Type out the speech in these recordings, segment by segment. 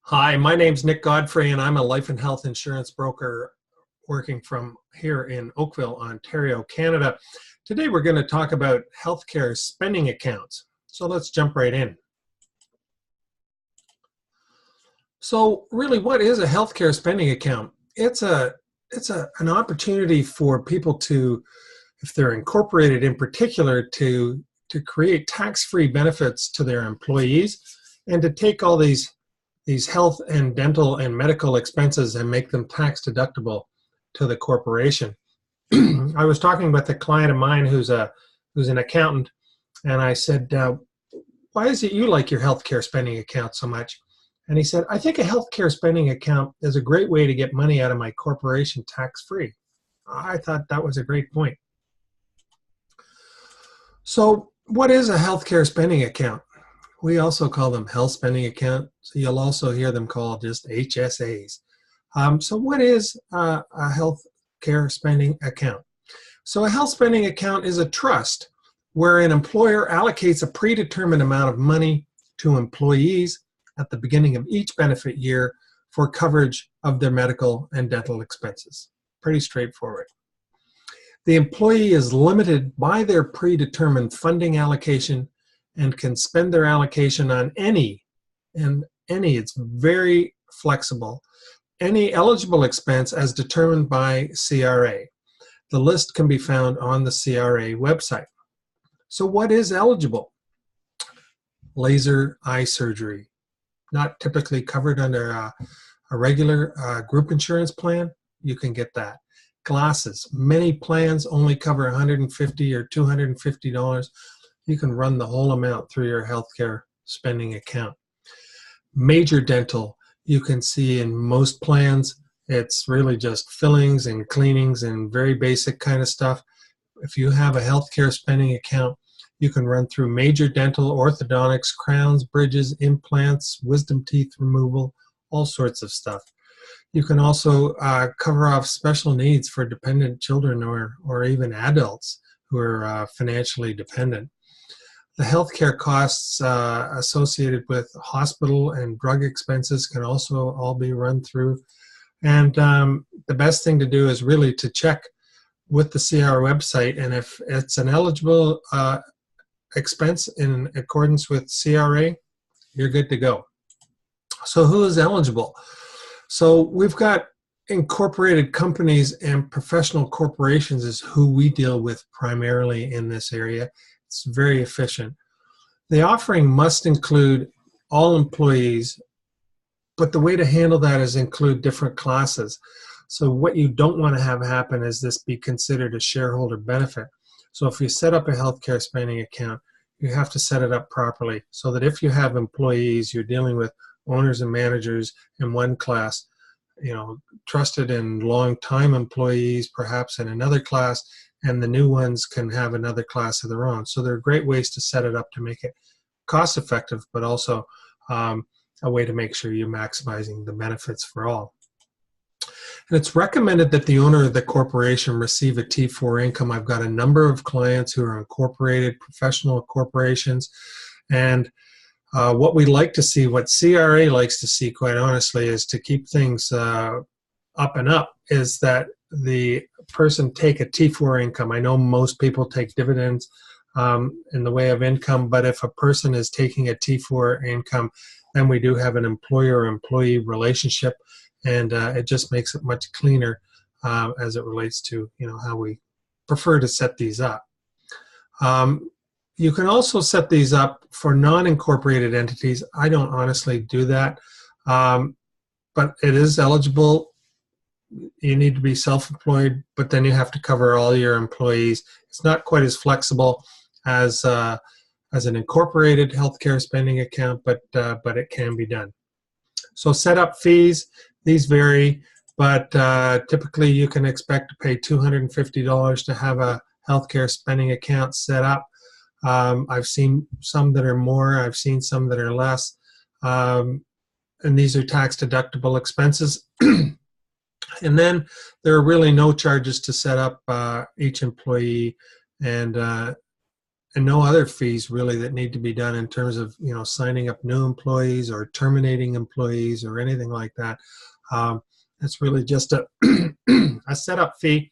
Hi, my name's Nick Godfrey, and I'm a life and health insurance broker working from here in Oakville, Ontario, Canada. Today, we're going to talk about healthcare spending accounts. So let's jump right in. So really, what is a healthcare spending account? It's an opportunity for people to, if they're incorporated in particular, to create tax-free benefits to their employees and to take all these health and dental and medical expenses and make them tax deductible to the corporation. I was talking with a client of mine who's an accountant, and I said, why is it you like your healthcare spending account so much? And he said, I think a healthcare spending account is a great way to get money out of my corporation tax-free. I thought that was a great point. So what is a healthcare spending account? We also call them health spending accounts. So you'll also hear them called just HSAs. So what is a health care spending account? So a health spending account is a trust where an employer allocates a predetermined amount of money to employees at the beginning of each benefit year for coverage of their medical and dental expenses. Pretty straightforward. The employee is limited by their predetermined funding allocation and can spend their allocation on it's very flexible, any eligible expense as determined by CRA. The list can be found on the CRA website. So what is eligible? Laser eye surgery, not typically covered under a regular group insurance plan. You can get that. Glasses, many plans only cover $150 or $250. You can run the whole amount through your healthcare spending account. Major dental, you can see in most plans, it's really just fillings and cleanings and very basic kind of stuff. If you have a healthcare spending account, you can run through major dental, orthodontics, crowns, bridges, implants, wisdom teeth removal, all sorts of stuff. You can also cover off special needs for dependent children or even adults who are financially dependent. The healthcare costs associated with hospital and drug expenses can also all be run through. And the best thing to do is really to check with the CR website, and if it's an eligible expense in accordance with CRA, you're good to go. So who is eligible? So we've got incorporated companies and professional corporations is who we deal with primarily in this area. It's very efficient. The offering must include all employees, but the way to handle that is include different classes. So what you don't want to have happen is this be considered a shareholder benefit. So if you set up a healthcare spending account, you have to set it up properly so that if you have employees, you're dealing with owners and managers in one class, trusted and long-time employees perhaps in another class, and the new ones can have another class of their own. So there are great ways to set it up to make it cost-effective, but also a way to make sure you're maximizing the benefits for all. And it's recommended that the owner of the corporation receive a T4 income. I've got a number of clients who are incorporated professional corporations, and what we like to see, what CRA likes to see, quite honestly, is to keep things up and up, is that the person take a T4 income. I know most people take dividends in the way of income, but if a person is taking a T4 income, then we do have an employer-employee relationship, and it just makes it much cleaner as it relates to how we prefer to set these up. You can also set these up for non-incorporated entities. I don't honestly do that, but it is eligible. You need to be self-employed, but then you have to cover all your employees. It's not quite as flexible as an incorporated healthcare spending account, but it can be done. So setup fees, these vary, but typically you can expect to pay $250 to have a healthcare spending account set up. I've seen some that are more, I've seen some that are less, and these are tax-deductible expenses. And then there are really no charges to set up each employee, and and no other fees really that need to be done in terms of, you know, signing up new employees or terminating employees or anything like that. It's really just a a setup fee,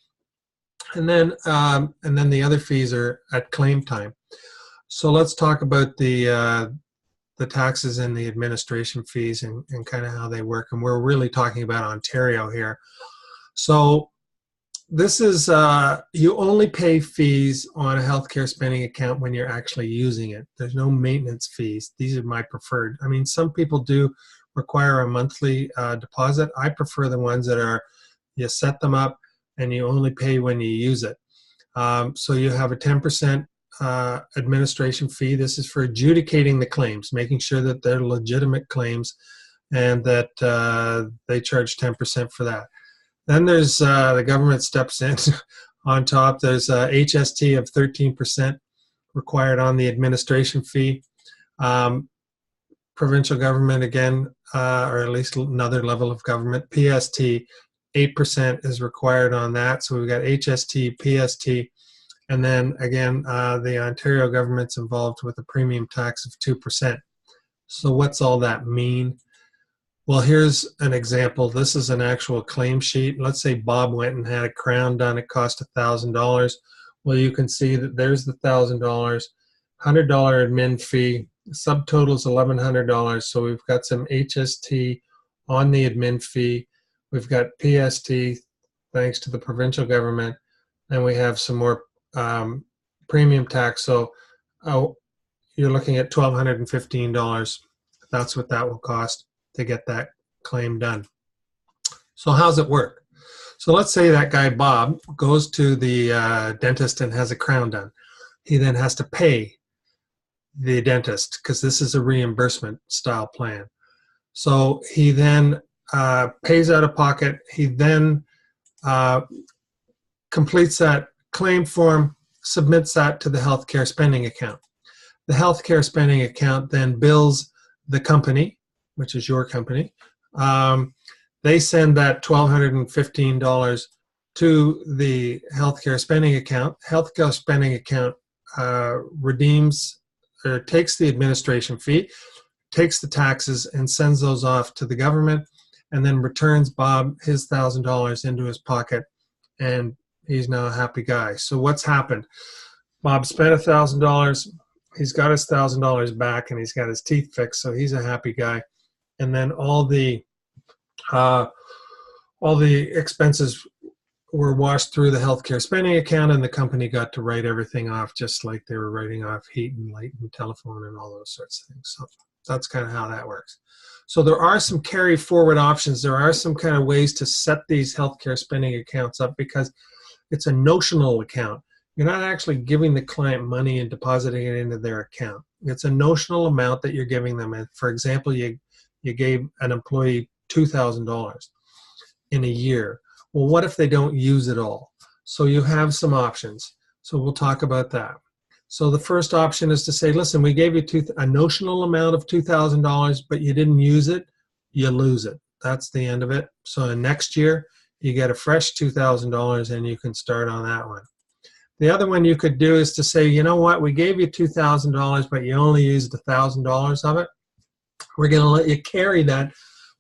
and then the other fees are at claim time. So let's talk about the taxes and the administration fees and kind of how they work. And we're really talking about Ontario here. So this is, you only pay fees on a healthcare spending account when you're actually using it. There's no maintenance fees. These are my preferred. I mean, some people do require a monthly deposit. I prefer the ones that are, you set them up and you only pay when you use it. So you have a 10% administration fee. This is for adjudicating the claims, making sure that they're legitimate claims and that they charge 10% for that. Then there's the government steps in on top. There's HST of 13% required on the administration fee. Provincial government again, or at least another level of government, PST, 8% is required on that. So we've got HST, PST, and then again, the Ontario government's involved with a premium tax of 2%. So what's all that mean? Well, here's an example. This is an actual claim sheet. Let's say Bob went and had a crown done. It cost $1,000. Well, you can see that there's the $1,000, $100 admin fee. Subtotal is $1,100. So we've got some HST on the admin fee. We've got PST, thanks to the provincial government, and we have some more premium tax. So you're looking at $1,215. That's what that will cost to get that claim done. So how's it work? So let's say that guy Bob goes to the dentist and has a crown done. He then has to pay the dentist because this is a reimbursement style plan. So he then pays out of pocket. He then completes that claim form, submits that to the healthcare spending account. The healthcare spending account then bills the company, which is your company. They send that $1,215 to the healthcare spending account. Healthcare spending account redeems or takes the administration fee, takes the taxes, and sends those off to the government, and then returns Bob his $1,000 into his pocket, and he's now a happy guy. So what's happened? Bob spent $1,000. He's got his $1,000 back, and he's got his teeth fixed, so he's a happy guy. And then all the expenses were washed through the healthcare spending account, and the company got to write everything off just like they were writing off heat and light and telephone and all those sorts of things. So that's kind of how that works. So there are some carry forward options. There are some kind of ways to set these healthcare spending accounts up because it's a notional account. You're not actually giving the client money and depositing it into their account. It's a notional amount that you're giving them. And for example, you gave an employee $2,000 in a year. Well, what if they don't use it all? So you have some options. So we'll talk about that. So the first option is to say, listen, we gave you a notional amount of $2,000, but you didn't use it, you lose it. That's the end of it. So next year, you get a fresh $2,000 and you can start on that one. The other one you could do is to say, you know what, we gave you $2,000, but you only used $1,000 of it. We're going to let you carry that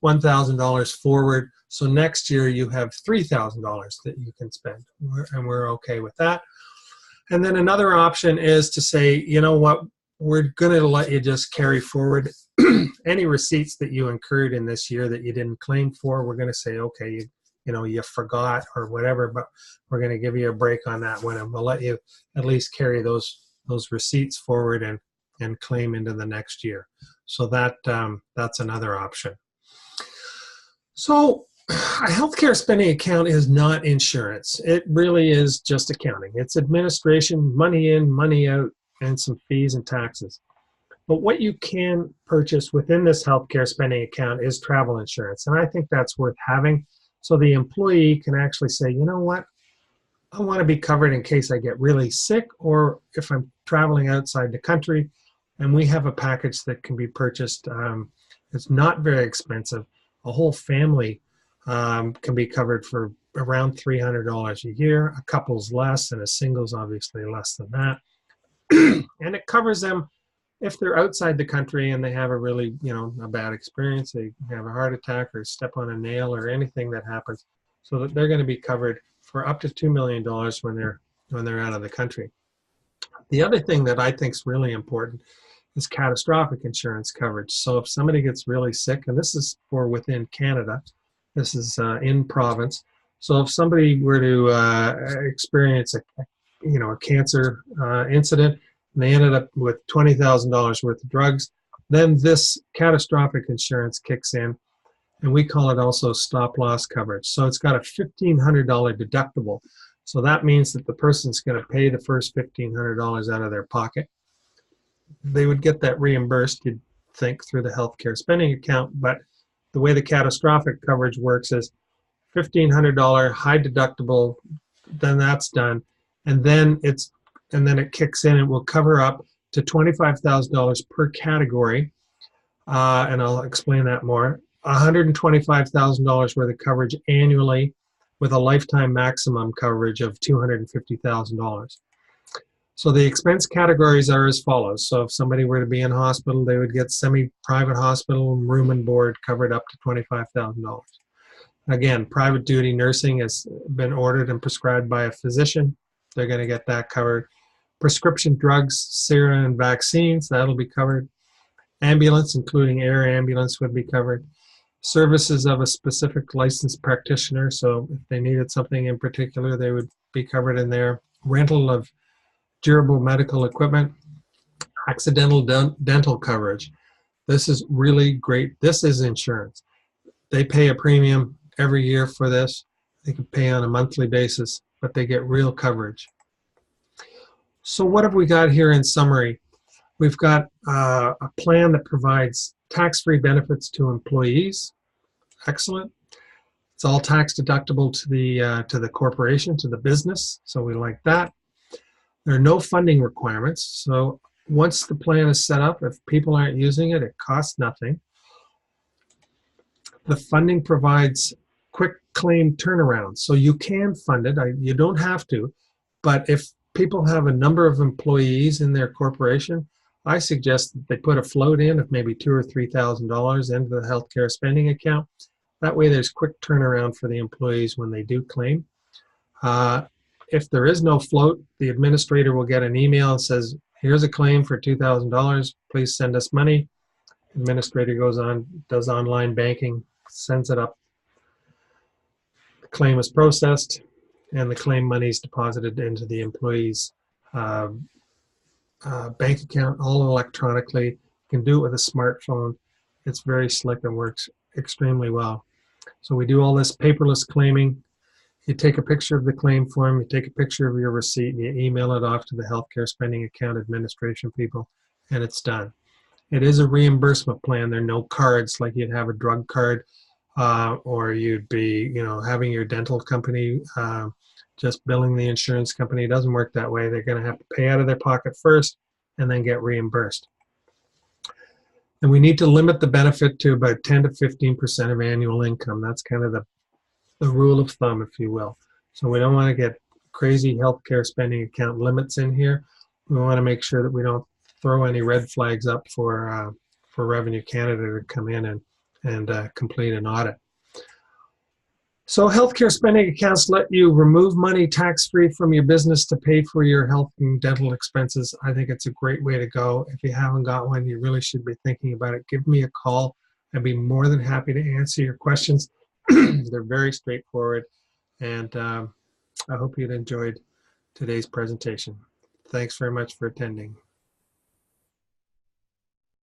$1,000 forward. So next year you have $3,000 that you can spend, and we're okay with that. And then another option is to say, you know what, we're going to let you just carry forward any receipts that you incurred in this year that you didn't claim for. We're going to say, okay, you forgot or whatever, but we're going to give you a break on that one, and we'll let you at least carry those receipts forward and claim into the next year. So that's another option. So a healthcare spending account is not insurance. It really is just accounting. It's administration, money in, money out, and some fees and taxes. But what you can purchase within this healthcare spending account is travel insurance, and I think that's worth having. So the employee can actually say, you know what, I want to be covered in case I get really sick or if I'm traveling outside the country, and we have a package that can be purchased. It's not very expensive. A whole family can be covered for around $300 a year. A couple's less, and a single's obviously less than that. And it covers them if they're outside the country and they have a really, a bad experience, they have a heart attack or step on a nail or anything that happens, so that they're going to be covered for up to $2 million when they're out of the country. The other thing that I think is really important is catastrophic insurance coverage. So if somebody gets really sick, and this is for within Canada, this is in province. So if somebody were to experience a cancer incident, and they ended up with $20,000 worth of drugs, then this catastrophic insurance kicks in, and we call it also stop loss coverage. So it's got a $1,500 deductible. So that means that the person's going to pay the first $1,500 out of their pocket. They would get that reimbursed, you'd think, through the healthcare spending account, but the way the catastrophic coverage works is $1,500 high deductible, then that's done, and then it kicks in and will cover up to $25,000 per category, and I'll explain that more. $125,000 worth of coverage annually, with a lifetime maximum coverage of $250,000. So the expense categories are as follows. So if somebody were to be in hospital, they would get semi-private hospital room and board covered up to $25,000. Again, private duty nursing has been ordered and prescribed by a physician. They're going to get that covered. Prescription drugs, serum, and vaccines, that'll be covered. Ambulance, including air ambulance, would be covered. Services of a specific licensed practitioner, so if they needed something in particular, they would be covered in there. Rental of durable medical equipment. Accidental dental coverage. This is really great. This is insurance. They pay a premium every year for this. They can pay on a monthly basis, but they get real coverage. So what have we got here in summary? We've got a plan that provides tax-free benefits to employees. Excellent. It's all tax deductible to the corporation, to the business, so we like that. There are no funding requirements, so once the plan is set up, if people aren't using it, it costs nothing. The funding provides quick claim turnaround, so you can fund it. You don't have to, but if people have a number of employees in their corporation, I suggest that they put a float in of maybe $2,000 or $3,000 into the healthcare spending account. That way there's quick turnaround for the employees when they do claim. If there is no float, the administrator will get an email and says, here's a claim for $2,000, please send us money. Administrator goes on, does online banking, sends it up. The claim is processed, and the claim money is deposited into the employee's bank account, all electronically. You can do it with a smartphone. It's very slick and works extremely well. So we do all this paperless claiming. You take a picture of the claim form, you take a picture of your receipt, and you email it off to the healthcare spending account administration people, and it's done. It is a reimbursement plan. There are no cards like you'd have a drug card, or you'd be, having your dental company just billing the insurance company. It doesn't work that way. They're going to have to pay out of their pocket first and then get reimbursed. And we need to limit the benefit to about 10 to 15% of annual income. That's kind of the rule of thumb, if you will. So we don't want to get crazy healthcare spending account limits in here. We want to make sure that we don't throw any red flags up for Revenue Canada to come in and complete an audit. So healthcare spending accounts let you remove money tax-free from your business to pay for your health and dental expenses. I think it's a great way to go. If you haven't got one, you really should be thinking about it. Give me a call. I'd be more than happy to answer your questions. They're very straightforward, and I hope you'd enjoyed today's presentation. Thanks very much for attending.